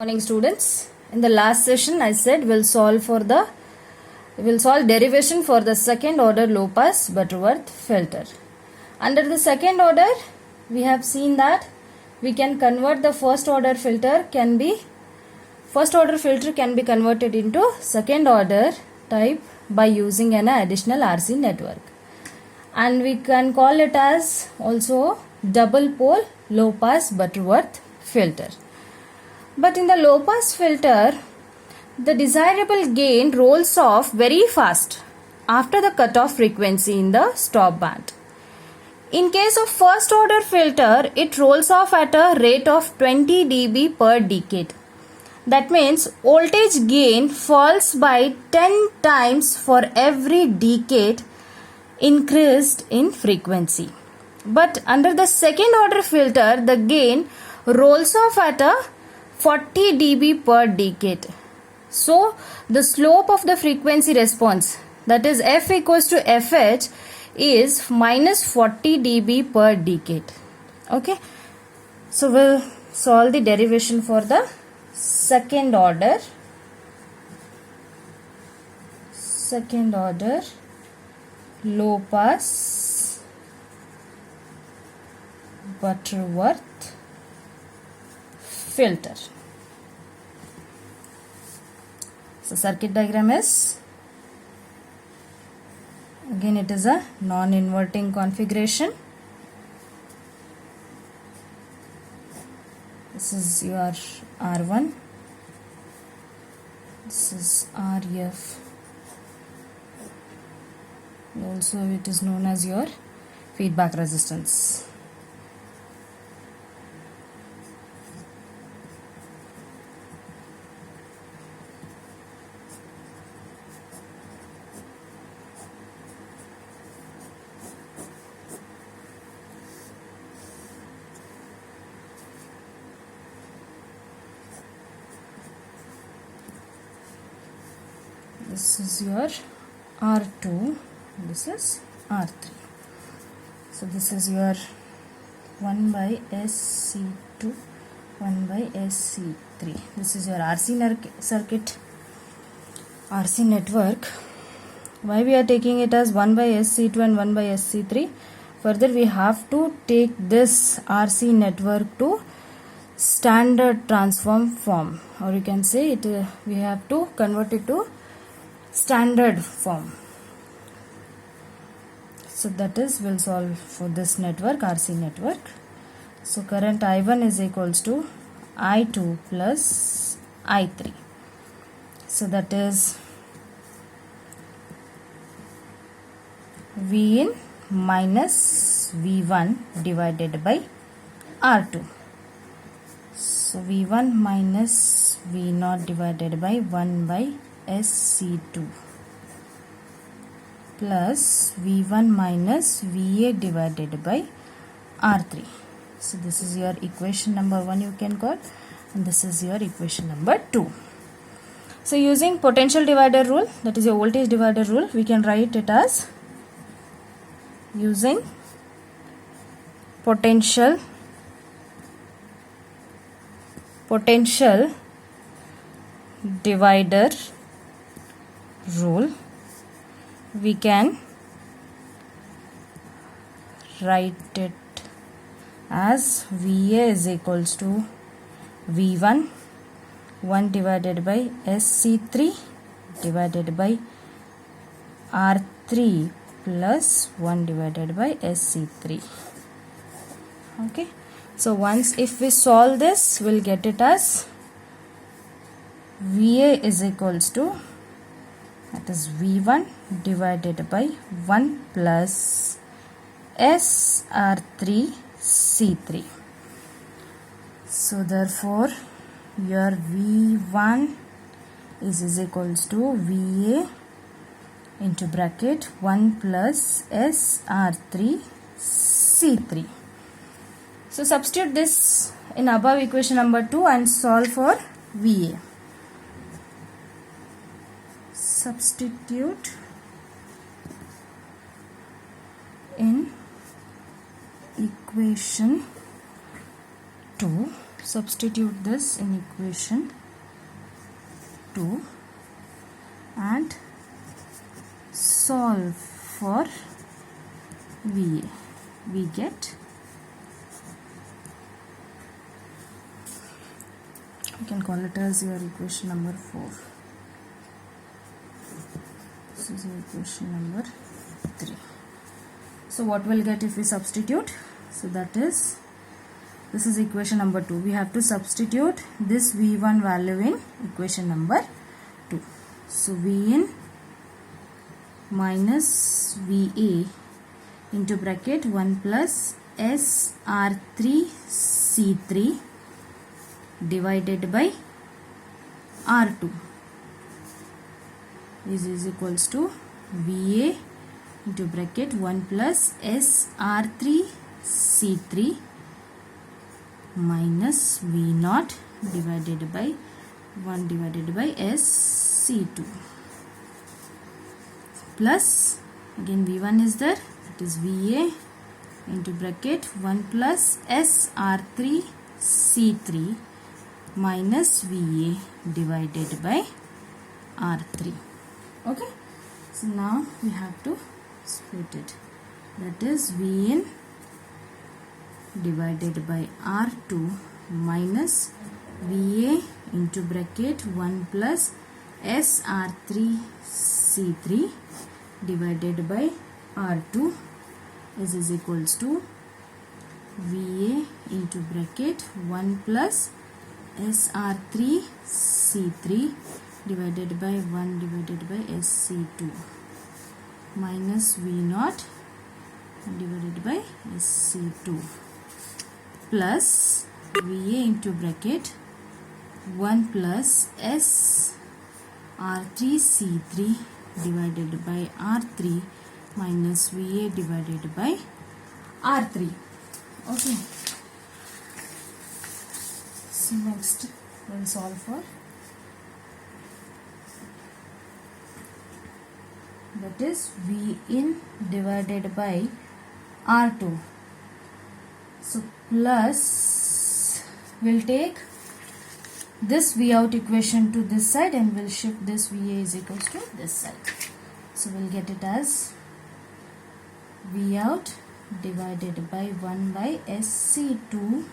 Morning students. In the last session I said we'll solve derivation for the second order low pass Butterworth filter. Under the second order we have seen that we can convert the first order filter can be converted into second order type by using an additional RC network, and we can call it as also double pole low pass Butterworth filter. But in the low pass filter, the desirable gain rolls off very fast after the cutoff frequency in the stop band. In case of first order filter, it rolls off at a rate of 20 dB per decade. That means voltage gain falls by 10 times for every decade increased in frequency. But under the second order filter, the gain rolls off at a 40 dB per decade. So the slope of the frequency response, that is F equals to FH, is minus 40 dB per decade. Okay. So we'll solve the derivation for the second order low pass Butterworth filter. So circuit diagram is, again it is a non-inverting configuration. This is your R1, this is RF, also it is known as your feedback resistance. This is your R2, this is R3. So this is your 1 by SC2, 1 by SC3. This is your RC network. Why we are taking it as 1 by SC2 and 1 by SC3? Further we have to take this RC network to standard transform form, or you can say it we have to convert it to standard form. So that is, we'll solve for this network, RC network. So current I1 is equals to I2 plus I3. So that is V in minus V1 divided by R2. So V1 minus V0 divided by 1 by SC2 plus V1 minus VA divided by R3. So this is your equation number 1 you can call, and this is your equation number 2. So using potential divider rule, that is your voltage divider rule, we can write it as using potential divider rule, we can write it as VA is equals to V1 1 divided by SC3 divided by R3 plus 1 divided by SC3. Okay. So once if we solve this, we'll get it as VA is equals to, that is V1 divided by 1 plus SR3 C3. So therefore your V1 is equals to VA into bracket 1 plus SR3 C3. So substitute this in above equation number 2 and solve for VA. Substitute in equation 2. substitute this in equation 2 and solve for VA. We get, we can call it as your equation number 4. This is your equation number 3. So what we'll get if we substitute? So that is, this is equation number 2. We have to substitute this V1 value in equation number 2. So Vn minus Va into bracket 1 plus SR3C3 divided by R2 is equals to Va into bracket 1 plus SR3C3 minus V0 divided by 1 divided by SC2 plus, again V1 is there, that is Va into bracket 1 plus SR3C3 minus Va divided by R3. Okay, so now we have to split it, that is Vn divided by R2 minus Va into bracket 1 plus SR3C3 divided by R2 is equals to Va into bracket 1 plus SR3C3 divided by 1 divided by SC2 minus V0 divided by SC2 plus Va into bracket 1 plus SR3C3 divided by R3 minus Va divided by R3. Okay. So next we'll solve for, that is Vin divided by R2. So plus, we'll take this V out equation to this side and we'll shift this Va is equals to this side. So we'll get it as V out divided by 1 by SC2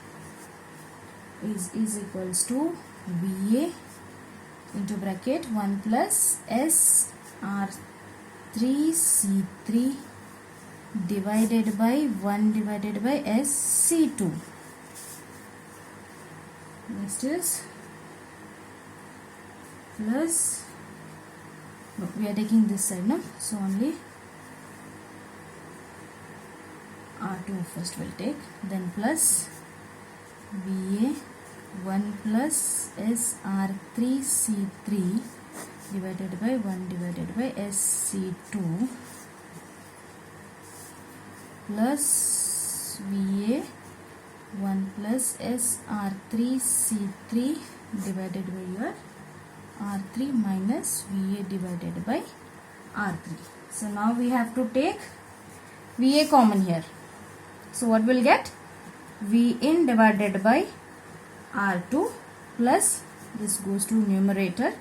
is equals to Va into bracket 1 plus SR3C3 divided by 1 divided by SC2. Next is plus, no, we are taking this side, no? So only R2 first will take, then plus Va 1 plus SR3C3 divided by 1 divided by SC2 plus Va 1 plus SR3C3 divided by your R3 minus Va divided by R3. So now we have to take Va common here. So what will get? Vin divided by R2 plus, this goes to numerator,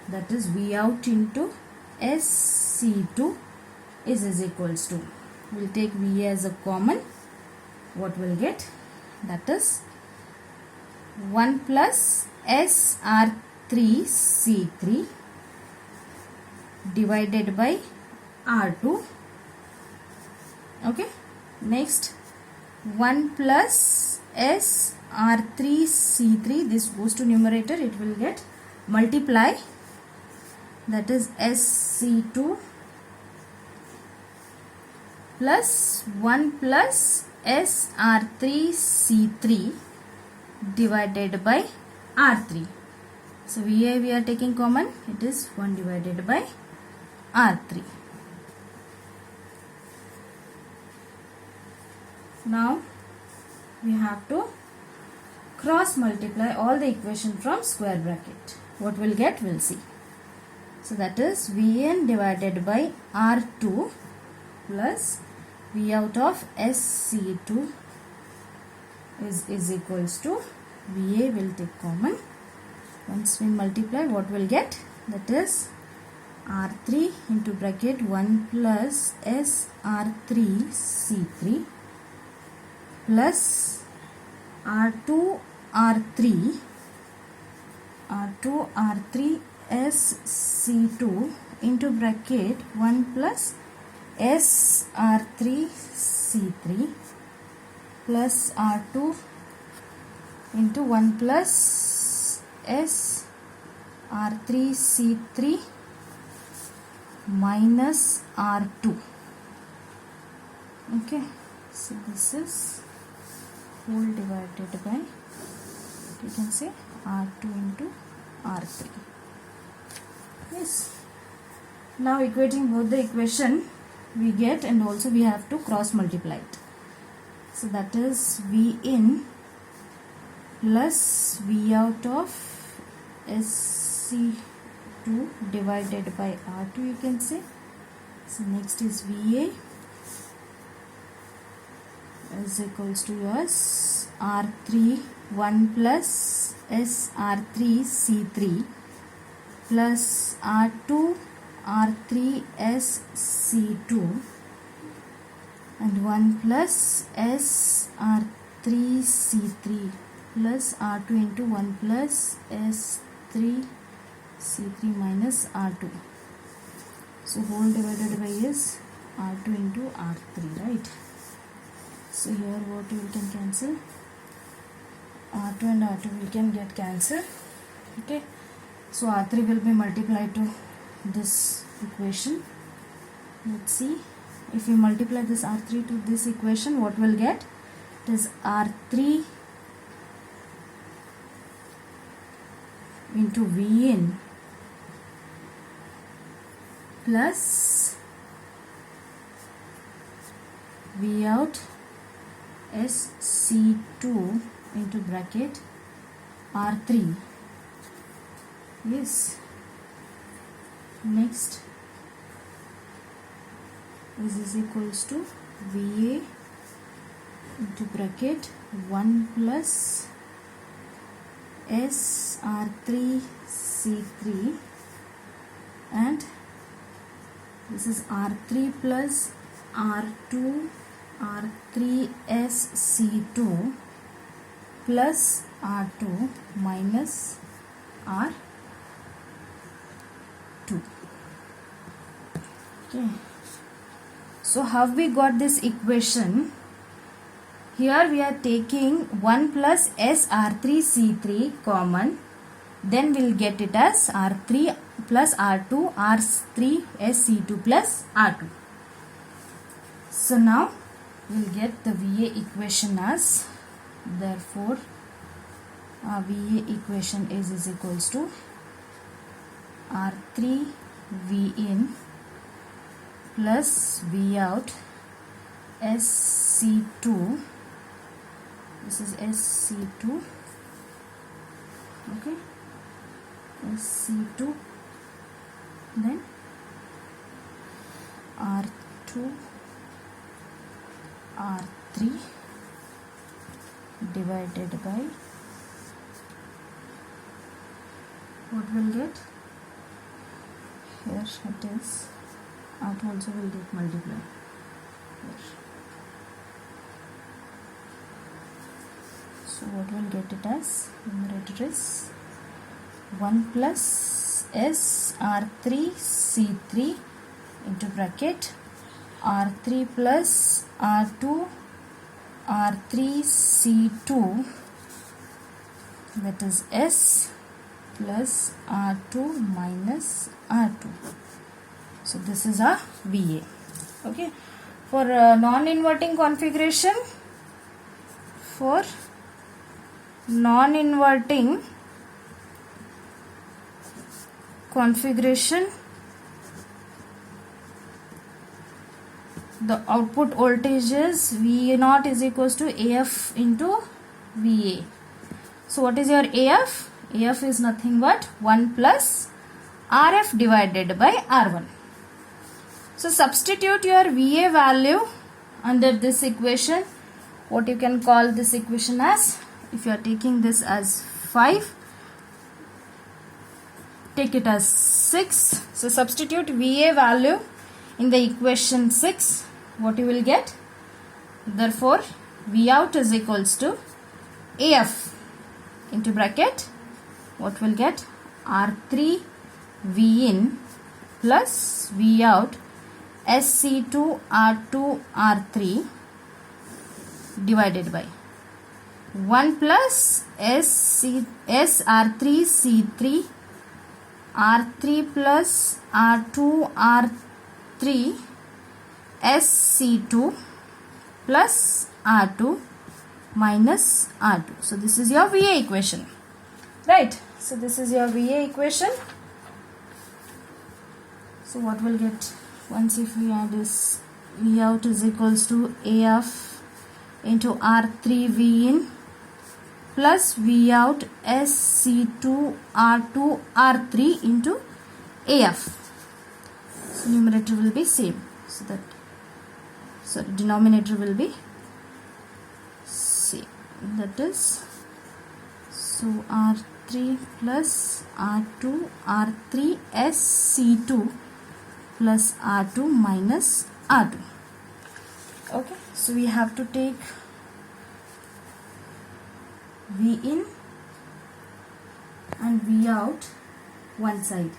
that is V out into SC2 is equals to, we'll take Va as a common, what will get? That is 1 plus SR3C3 divided by R2. Okay, next 1 plus SR3C3, this goes to numerator, it will get multiply, that is SC2 plus 1 plus SR3C3 divided by R3. So Va we are taking common, it is 1 divided by R3. Now we have to cross multiply all the equation from square bracket. What we'll get, we'll see. So that is Vn divided by R2 plus V out of SC2 is equals to VA will take common. Once we multiply, what we'll get? That is R3 into bracket 1 plus SR3 C3 plus R2 R3 SC2 into bracket 1 plus SR3 C3 plus R2 into 1 plus SR3 C3 minus R2. Okay, so this is whole divided by, you can say, R2 into R3. Yes. Now equating both the equation we get, and also we have to cross multiply it. So that is V in plus V out of SC2 divided by R2, you can say. So next is VA is equals to yours R3 1 plus SR3 C3 plus R2 R3 SC2 and 1 plus SR3 C3 plus R2 into 1 plus S3 C3 minus R2. So whole divided by is R2 into R3, right? So here what you can cancel? R2 and R2 we can get cancelled. Okay. So R3 will be multiplied to this equation. Let's see. If we multiply this R3 to this equation, what we'll get? It is R3 into V in plus V out SC2 into bracket R3. Yes. Next is equals to VA into bracket 1 plus SR3 C3 and this is R3 plus R2 R3 SC2 plus R2 minus R2. Okay. So how we got this equation? Here we are taking 1 plus SR3 C3 common, then we'll get it as R3 plus R2 R3 SC2 plus R2. So now we'll get the VA equation as, therefore VA equation is equals to R3 V in plus V out SC2, this is SC2, okay, SC2, then R2 R3 divided by, what we'll get? Here it is, R2 also will get multiplied here. So what we'll get it as? Numerator is 1 plus SR3 C3 into bracket R3 plus R2 R3 C2, that is S plus R2 minus R2. So this is our VA. Okay. For non-inverting configuration, for non-inverting configuration, the output voltage is V0 is equals to AF into VA. So what is your AF? AF is nothing but 1 plus RF divided by R1. So substitute your VA value under this equation. What you can call this equation as? if you are taking this as 5, take it as 6. So substitute VA value in the equation 6. What you will get? Therefore, V out is equals to AF into bracket. What will get? R3 V in plus V out SC2 R2 R3 divided by 1 plus SR3 C3 R3 plus R2 R3 SC2 plus R2 minus R2. So this is your VA equation, right? So this is your VA equation. So what will get once if we add this? V out is equals to AF into R3 V in plus V out SC2 R2 R3 into AF. So numerator will be same. So denominator will be same. That is, so R3 plus R2 R3 SC2 plus R2 minus R2. Okay, so we have to take V in and V out one side.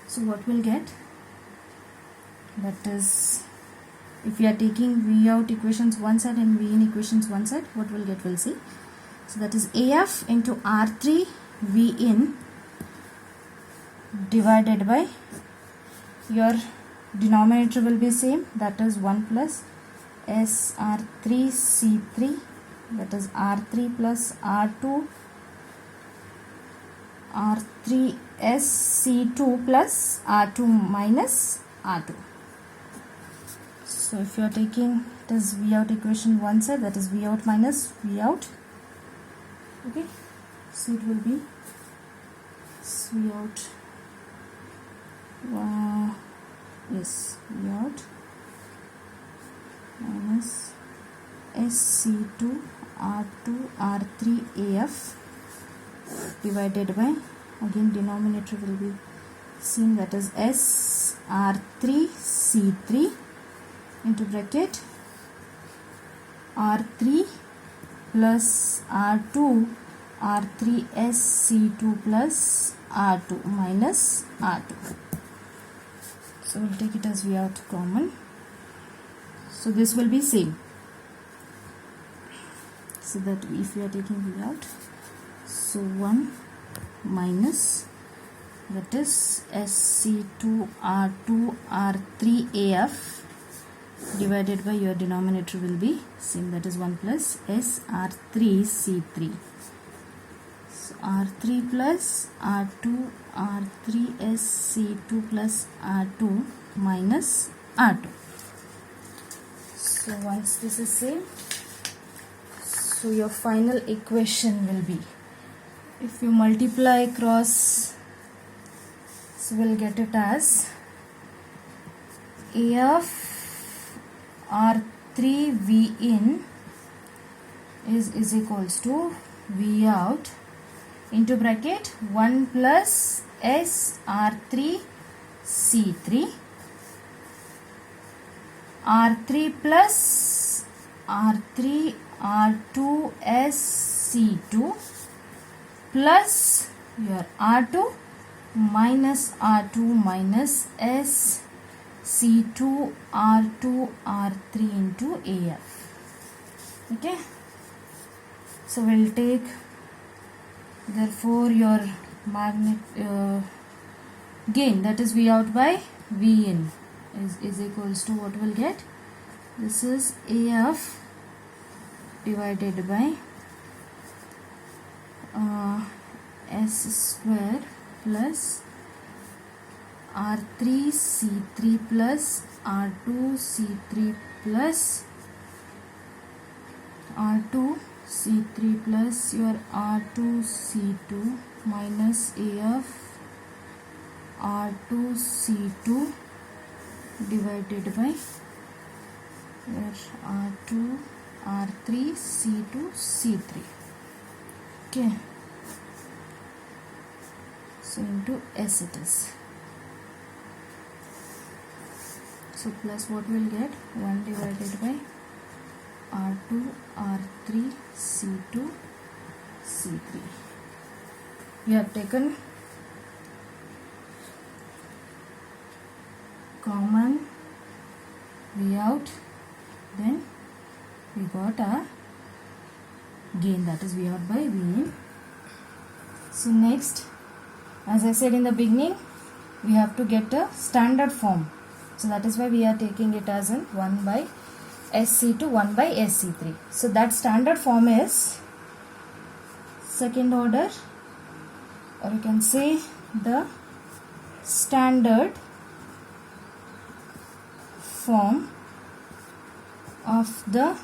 So what we'll get? That is, if we are taking V out equations one side and V in equations one side, what we'll get, we'll see. So that is AF into R3 V in divided by, your denominator will be same, that is 1 plus SR3 C3, that is R3 plus R2 R3 SC2 plus R2 minus R2. So if you are taking this V out equation one side, that is V out minus V out. Okay, so it will be V out, yes, V out minus SC2 R2 R3 AF divided by, again denominator will be same, that is SR3 C3 into bracket R3 plus R2 R3 SC2 plus R2 minus R2. So we'll take it as V out common. So this will be same. So that if we are taking V out, so 1 minus, that is SC2 R2 R3 AF divided by, your denominator will be same, that is 1 plus SR3 C3. So R3 plus R2 R3 SC2 plus R2 minus R2. So once this is same, so your final equation will be, if you multiply across, so we'll get it as AF R3 V in is equals to V out into bracket 1 plus SR3 C3 R3 plus R3 R2 SC2 plus your R2 minus R2 minus SC2 R2 R3 into AF. Okay, so we'll take, therefore your magnet gain, that is V out by V in is equals to, what we'll get, this is AF divided by S square plus R3 C3 plus R2 C3 plus R2 C3 plus your R2 C2 minus AF R2 C2 divided by your R2 R3 C2 C3. Okay, so into S it is. So plus what we'll get, 1 divided by R2 R3 C2 C3. We have taken common V out, then we got our gain, that is V out by V in. So next, as I said in the beginning, we have to get a standard form. So that is why we are taking it as in 1 by SC2 1 by SC3. So that standard form is second order, or you can say the standard form of the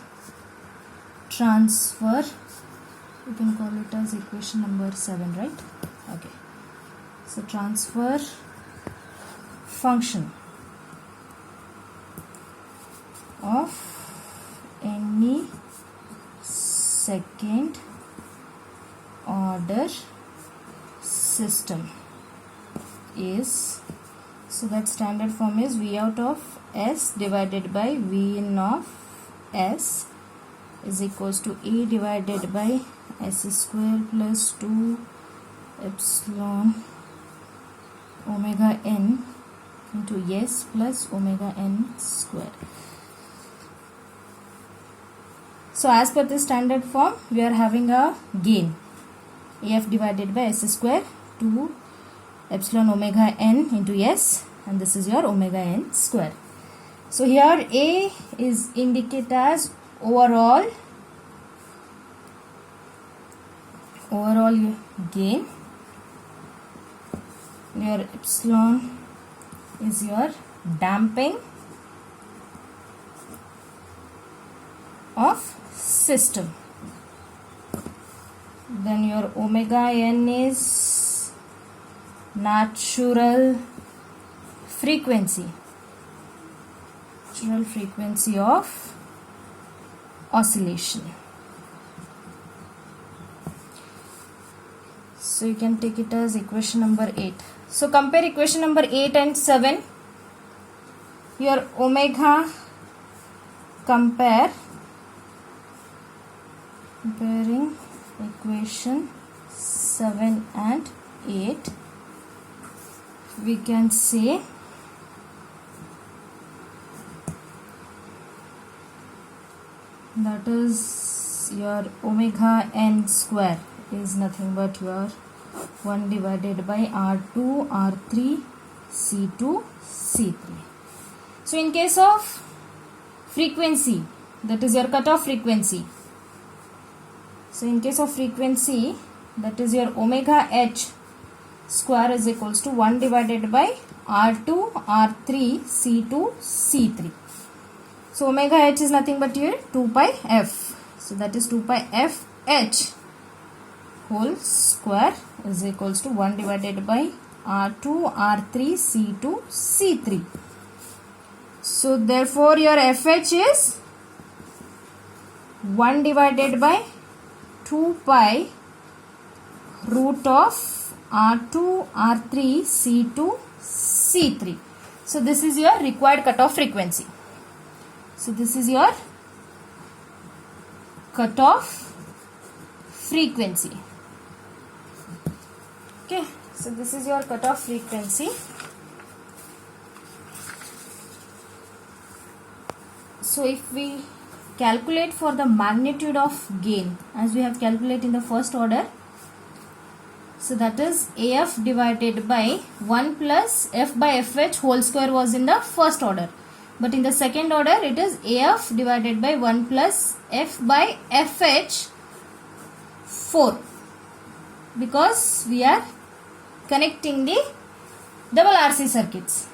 transfer. You can call it as equation number 7, right? Okay. So transfer function of any second order system is, so that standard form is V out of S divided by V in of S is equals to A divided by S square plus 2 epsilon omega n into S plus omega n square. So as per the standard form, we are having a gain AF divided by S square 2 epsilon omega n into S, and this is your omega n square. So here A is indicated as overall gain. Your epsilon is your damping of system. Then your omega n is natural frequency of oscillation. So you can take it as equation number 8. So compare equation number 8 and 7. Your omega, comparing equation 7 and 8, we can say that is your omega n square is nothing but your 1 divided by R2 R3 C2 C3. So in case of frequency, that is your cutoff frequency. So in case of frequency, that is your omega h square is equals to 1 divided by R2 R3 C2 C3. So omega h is nothing but your 2 pi f. So that is 2 pi f h whole square is equals to 1 divided by R2 R3 C2 C3. So therefore your fh is 1 divided by 2 pi root of R2 R3 C2 C3. So this is your required cutoff frequency. So this is your cutoff frequency. Okay, so this is your cutoff frequency. So if we calculate for the magnitude of gain as we have calculated in the first order, so that is AF divided by 1 plus F by FH whole square was in the first order. But in the second order, it is AF divided by 1 plus F by FH 4. Because we are connecting the double RC circuits.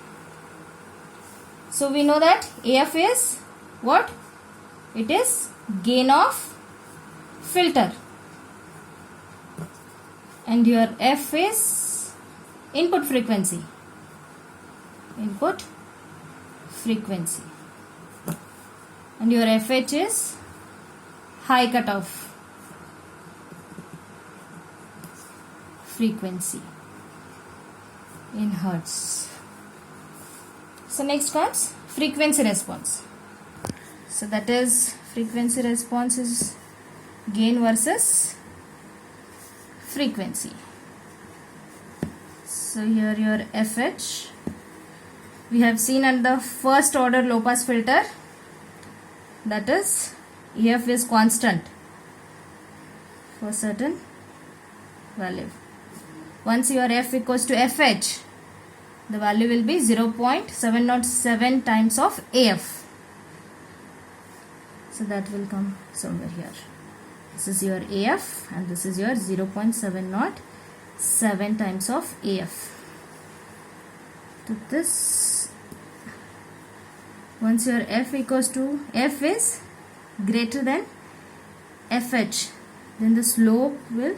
So we know that AF is what? It is gain of filter. And your F is input frequency. Input frequency. And your FH is high cutoff frequency in hertz. So next comes frequency response. So that is frequency response is gain versus frequency. So here your FH, we have seen under first order low pass filter, that is EF is constant for certain value. Once your F equals to FH, the value will be 0.707 times of AF. So that will come somewhere here. This is your AF and this is your 0.707 times of AF. To this, once your F equals to F is greater than FH, then the slope will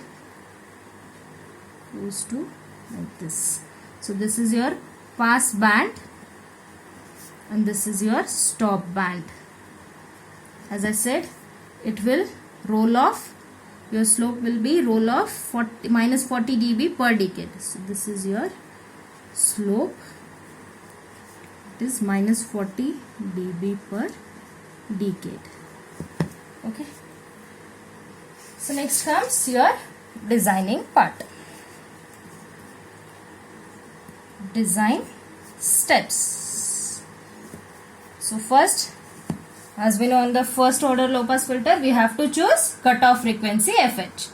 goes to like this. So this is your pass band and this is your stop band. As I said, it will roll off. Your slope will be roll off minus 40 dB per decade. So this is your slope. It is minus 40 dB per decade. Okay. So next comes your designing part. Design steps. So first, as we know, on the first order low pass filter, we have to choose cutoff frequency FH.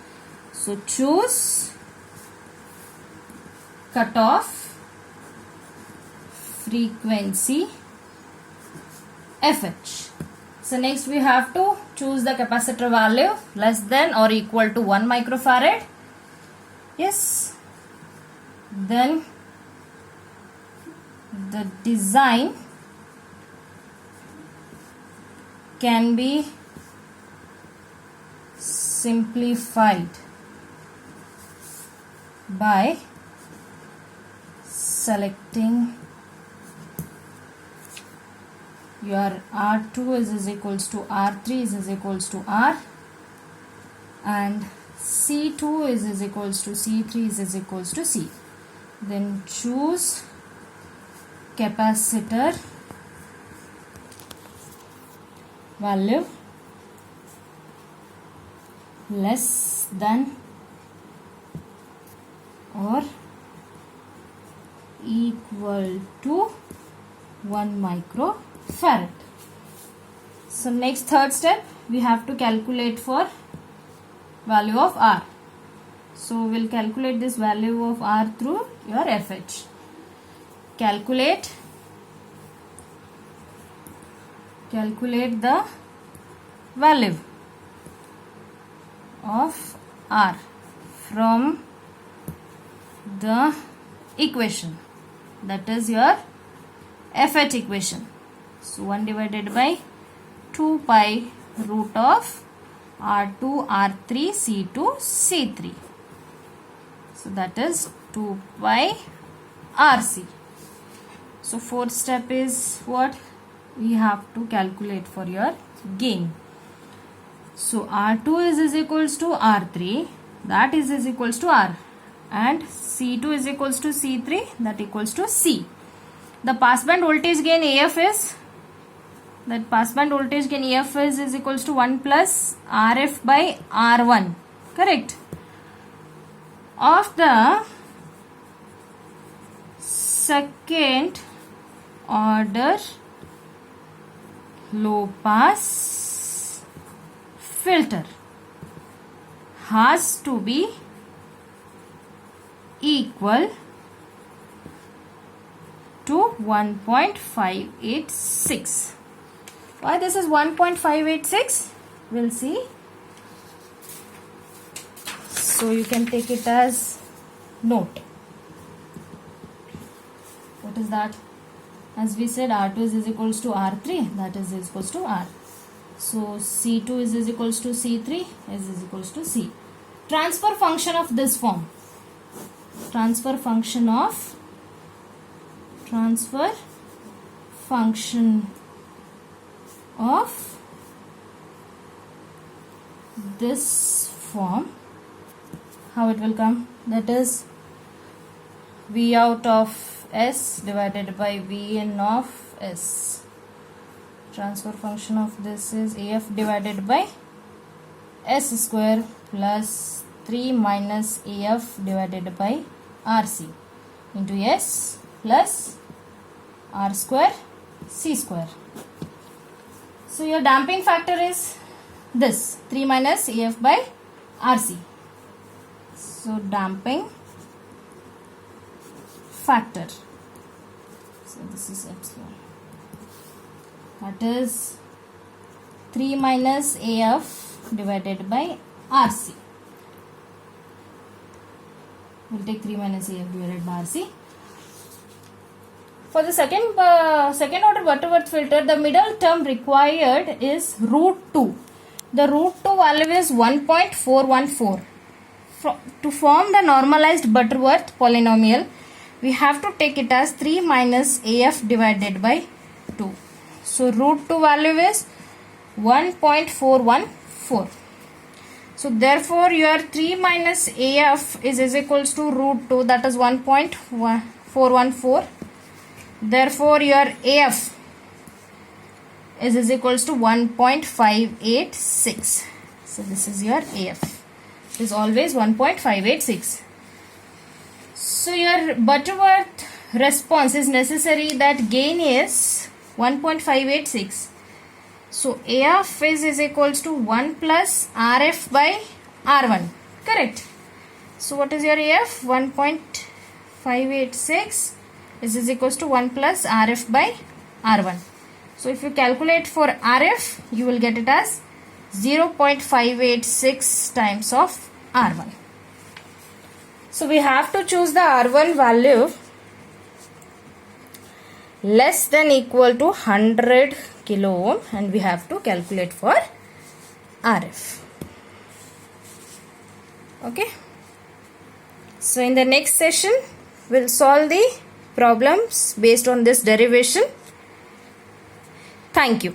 So choose cutoff frequency FH. So next we have to choose the capacitor value less than or equal to 1 microfarad. Yes. Then the design can be simplified by selecting your R2 is equals to R3 is equals to R and C2 is equals to C3 is equals to C. Then choose capacitor value less than or equal to 1 microfarad. So next third step, we have to calculate for value of R. So we'll calculate this value of R through your FH. Calculate the value of R from the equation, that is your FH equation. So 1 divided by 2 pi root of R2 R3 C2 C3. So that is 2 pi RC. So fourth step is what? We have to calculate for your gain. So R2 is equals to R3, that is equals to R, and C2 is equals to C3, that equals to C. The passband voltage gain AF is, that passband voltage gain AF is equals to 1 plus RF by R1, correct? Of the second order low pass filter has to be equal to 1.586. Why this is 1.586? We'll see. So you can take it as note. What is that? As we said, R2 is equals to R3, that is equals to R. So C2 is equals to C3 is equals to C. Transfer function of this form. Transfer function of this form how it will come? That is V out of S divided by V in of S. Transfer function of this is AF divided by S square plus 3 minus AF divided by RC into S plus R square C square. So your damping factor is this 3 minus AF by RC. So damping factor. So this is epsilon. That is 3 minus AF divided by RC. We'll take 3 minus AF divided by RC. For the second order Butterworth filter, the middle term required is root 2. The root 2 value is 1.414. To form the normalized Butterworth polynomial, we have to take it as 3 minus AF divided by 2. So root 2 value is 1.414. So therefore your 3 minus AF is equals to root 2, that is 1.414. Therefore your AF is equals to 1.586. So this is your AF. It is always 1.586. So your Butterworth response is necessary that gain is 1.586. So AF is equals to 1 plus RF by R1. Correct. So what is your AF? 1.586 is equals to 1 plus RF by R1. So if you calculate for RF, you will get it as 0.586 times of R1. So we have to choose the R1 value less than equal to 100 kilo ohm, and we have to calculate for RF. Okay. So in the next session, we'll solve the problems based on this derivation. Thank you.